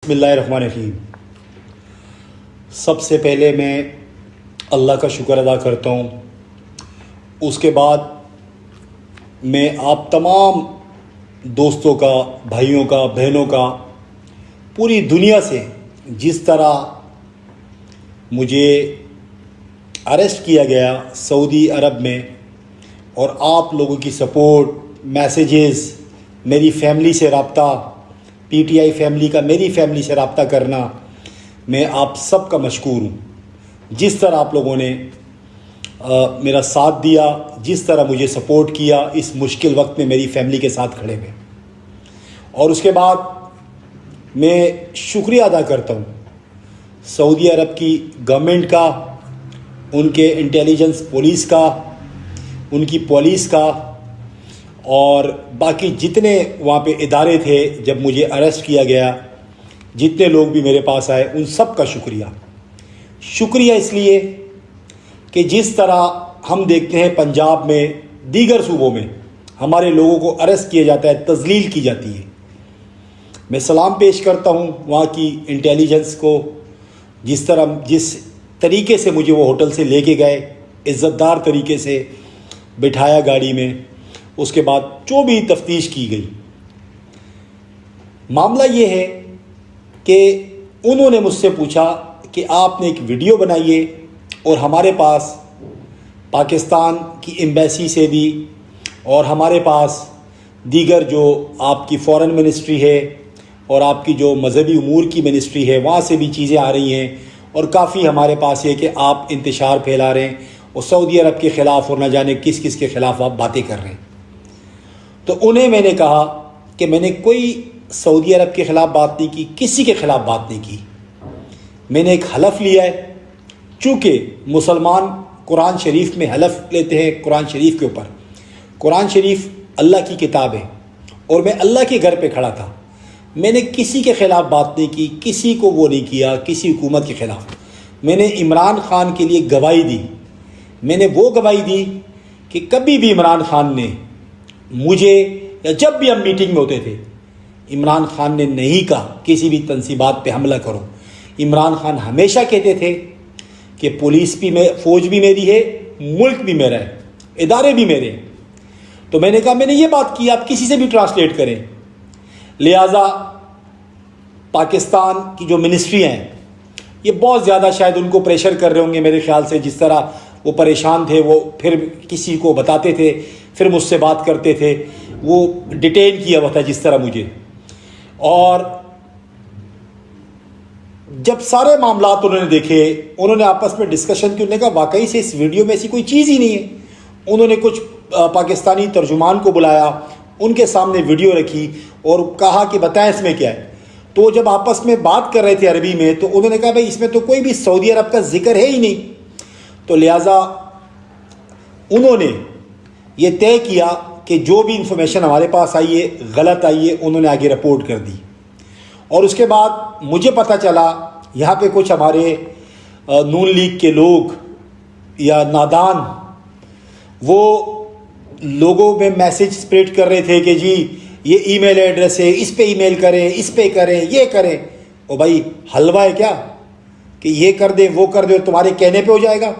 बिस्मिल्लाहिर्रहमानिर्रहीम। सबसे पहले मैं अल्लाह का शुक्र अदा करता हूँ। उसके बाद मैं आप तमाम दोस्तों का, भाइयों का, बहनों का, पूरी दुनिया से जिस तरह मुझे अरेस्ट किया गया सऊदी अरब में और आप लोगों की सपोर्ट, मैसेजेस, मेरी फैमिली से रब्ता, पीटीआई फैमिली का मेरी फैमिली से रब्ता करना, मैं आप सब का मशकूर हूँ। जिस तरह आप लोगों ने मेरा साथ दिया, जिस तरह मुझे सपोर्ट किया इस मुश्किल वक्त में मेरी फैमिली के साथ खड़े हुए। और उसके बाद मैं शुक्रिया अदा करता हूँ सऊदी अरब की गवर्नमेंट का, उनके इंटेलिजेंस पुलिस का, उनकी पुलिस का और बाकी जितने वहाँ पे इदारे थे। जब मुझे अरेस्ट किया गया, जितने लोग भी मेरे पास आए, उन सब का शुक्रिया इसलिए कि जिस तरह हम देखते हैं पंजाब में, दीगर सूबों में हमारे लोगों को अरेस्ट किया जाता है, तजलील की जाती है। मैं सलाम पेश करता हूँ वहाँ की इंटेलिजेंस को, जिस तरीके से मुझे वो होटल से लेके गए, इज़्ज़तदार तरीके से बिठाया गाड़ी में। उसके बाद जो भी तफ्तीश की गई, मामला ये है कि उन्होंने मुझसे पूछा कि आपने एक वीडियो बनाइए और हमारे पास पाकिस्तान की एम्बेसी से भी और हमारे पास दीगर जो आपकी फ़ॉरेन मिनिस्ट्री है और आपकी जो मज़हबी उमूर की मिनिस्ट्री है, वहाँ से भी चीज़ें आ रही हैं और काफ़ी हमारे पास ये कि आप इंतशार फैला रहे हैं और सऊदी अरब के ख़िलाफ़ और न जाने किस किस के ख़िलाफ़ आप बातें कर रहे हैं। तो उन्हें मैंने कहा कि मैंने कोई सऊदी अरब के ख़िलाफ़ बात नहीं की, किसी के ख़िलाफ़ बात नहीं की। मैंने एक हलफ लिया है, चूँकि मुसलमान कुरान शरीफ में हलफ लेते हैं कुरान शरीफ के ऊपर। कुरान शरीफ अल्लाह की किताब है और मैं अल्लाह के घर पे खड़ा था। मैंने किसी के ख़िलाफ़ बात नहीं की, किसी को वो नहीं किया, किसी हुकूमत के ख़िलाफ़। मैंने इमरान ख़ान के लिए गवाही दी। मैंने वो गवाही दी कि कभी भी इमरान ख़ान ने मुझे, या जब भी हम मीटिंग में होते थे, इमरान ख़ान ने नहीं कहा किसी भी तंसीबात पे हमला करो। इमरान ख़ान हमेशा कहते थे कि पुलिस भी फ़ौज भी मेरी है, मुल्क भी मेरा है, इदारे भी मेरे हैं। तो मैंने कहा मैंने ये बात की, आप किसी से भी ट्रांसलेट करें। लिहाजा पाकिस्तान की जो मिनिस्ट्री हैं, ये बहुत ज़्यादा शायद उनको प्रेशर कर रहे होंगे मेरे ख़्याल से। जिस तरह वो परेशान थे, वो फिर किसी को बताते थे, फिर मुझसे बात करते थे, वो डिटेन किया हुआ था जिस तरह मुझे। और जब सारे मामलात उन्होंने देखे, उन्होंने आपस में डिस्कशन की। उन्होंने कहा वाकई से इस वीडियो में ऐसी कोई चीज़ ही नहीं है। उन्होंने कुछ पाकिस्तानी तर्जुमान को बुलाया, उनके सामने वीडियो रखी और कहा कि बताएं इसमें क्या है। तो जब आपस में बात कर रहे थे अरबी में, तो उन्होंने कहा भाई इसमें तो कोई भी सऊदी अरब का जिक्र है ही नहीं। तो लिहाजा उन्होंने ये तय किया कि जो भी इंफॉर्मेशन हमारे पास आई है, गलत आई है, उन्होंने आगे रिपोर्ट कर दी। और उसके बाद मुझे पता चला यहाँ पे कुछ हमारे नून लीग के लोग या नादान, वो लोगों में मैसेज स्प्रेड कर रहे थे कि जी ये ईमेल एड्रेस है, इस पे ईमेल करें, इस पे करें, ये करें। ओ भाई हलवा है क्या कि ये कर दे, वो कर दे, तुम्हारे कहने पे हो जाएगा?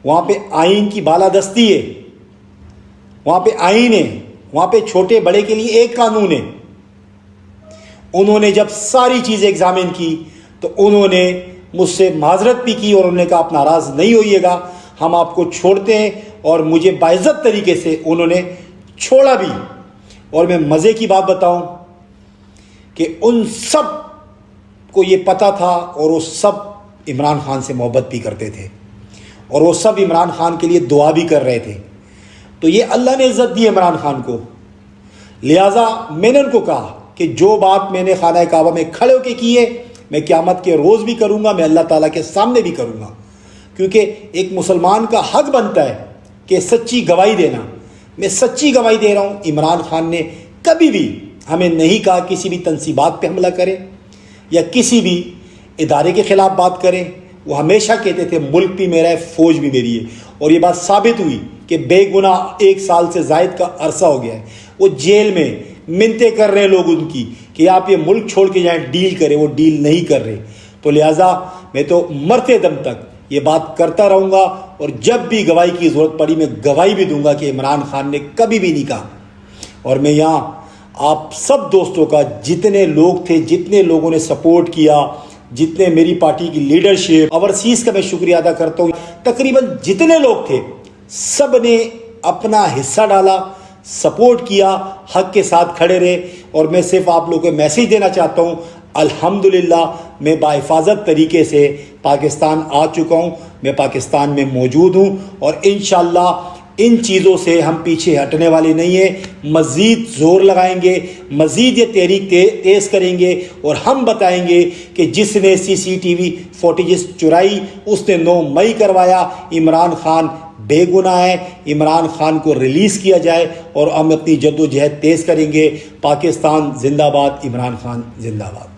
वहाँ पे आइन की बालादस्ती है, वहाँ पे आइन है, वहाँ पे छोटे बड़े के लिए एक कानून है। उन्होंने जब सारी चीज़ें एग्जामिन की तो उन्होंने मुझसे माजरत भी की और उन्होंने कहा आप नाराज़ नहीं होइएगा, हम आपको छोड़ते हैं। और मुझे बाइज्जत तरीके से उन्होंने छोड़ा भी। और मैं मज़े की बात बताऊं कि उन सब को ये पता था और वो सब इमरान ख़ान से मोहब्बत भी करते थे और वो सब इमरान ख़ान के लिए दुआ भी कर रहे थे। तो ये अल्लाह ने इज़्ज़त दी इमरान ख़ान को। लिहाजा मैंने उनको कहा कि जो बात मैंने खाना काबा में खड़े होकर की है, मैं क़यामत के रोज़ भी करूँगा, मैं अल्लाह ताला के सामने भी करूँगा। क्योंकि एक मुसलमान का हक बनता है कि सच्ची गवाही देना। मैं सच्ची गवाही दे रहा हूँ, इमरान ख़ान ने कभी भी हमें नहीं कहा किसी भी तंसीबात पे हमला करें या किसी भी इदारे के ख़िलाफ़ बात करें। वो हमेशा कहते थे मुल्क भी मेरा है, फ़ौज भी मेरी है। और ये बात साबित हुई कि बेगुनाह 1 साल से ज़ायद का अरसा हो गया है, वो जेल में मिन्नतें कर रहे हैं लोग उनकी कि आप ये मुल्क छोड़ के जाएं डील करें, वो डील नहीं कर रहे। तो लिहाजा मैं तो मरते दम तक ये बात करता रहूँगा और जब भी गवाही की ज़रूरत पड़ी मैं गवाही भी दूंगा कि इमरान खान ने कभी भी नहीं कहा। और मैं यहाँ आप सब दोस्तों का, जितने लोग थे, जितने लोगों ने सपोर्ट किया, जितने मेरी पार्टी की लीडरशिप, ओवरसीज़ का मैं शुक्रिया अदा करता हूँ। तकरीबन जितने लोग थे सब ने अपना हिस्सा डाला, सपोर्ट किया, हक के साथ खड़े रहे। और मैं सिर्फ आप लोगों को मैसेज देना चाहता हूँ, अल्हम्दुलिल्लाह मैं बाहिफाजत तरीके से पाकिस्तान आ चुका हूँ, मैं पाकिस्तान में मौजूद हूँ और इंशाअल्लाह इन चीज़ों से हम पीछे हटने वाले नहीं हैं। मज़ीद ज़ोर लगाएंगे, मज़ीद ये तहरीक तेज़ करेंगे और हम बताएंगे कि जिसने CCTV फुटेजेस चुराई उसने 9 मई करवाया। इमरान खान बेगुनाह है, इमरान खान को रिलीज़ किया जाए और हम अपनी जद्दोजहद तेज़ करेंगे। पाकिस्तान जिंदाबाद, इमरान खान जिंदाबाद।